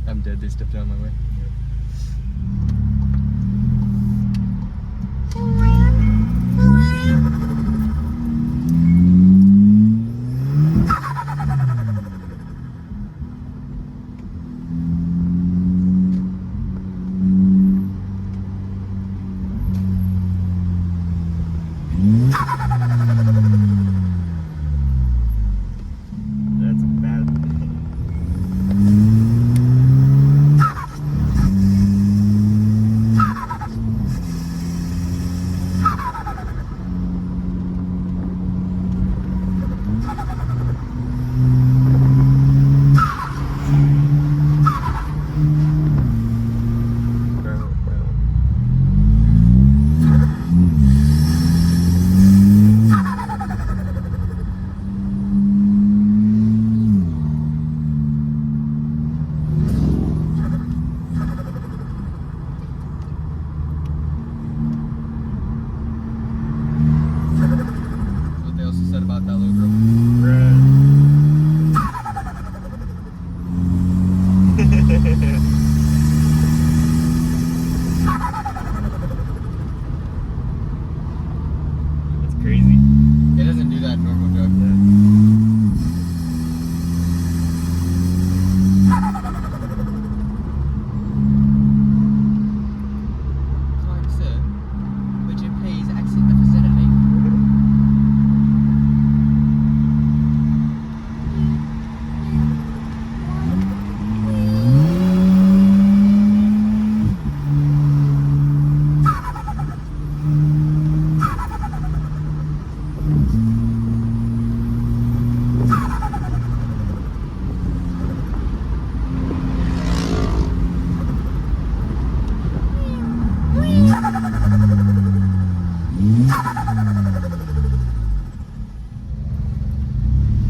I'm dead, they stepped out of my way. That's a bad thing. What they also said about that little girl. That's crazy. It doesn't do that normal drug. Card sir, would you please exit the facility?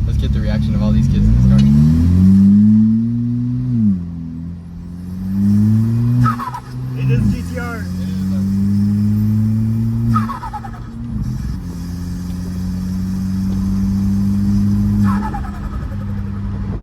Let's get the reaction of all these kids in this car.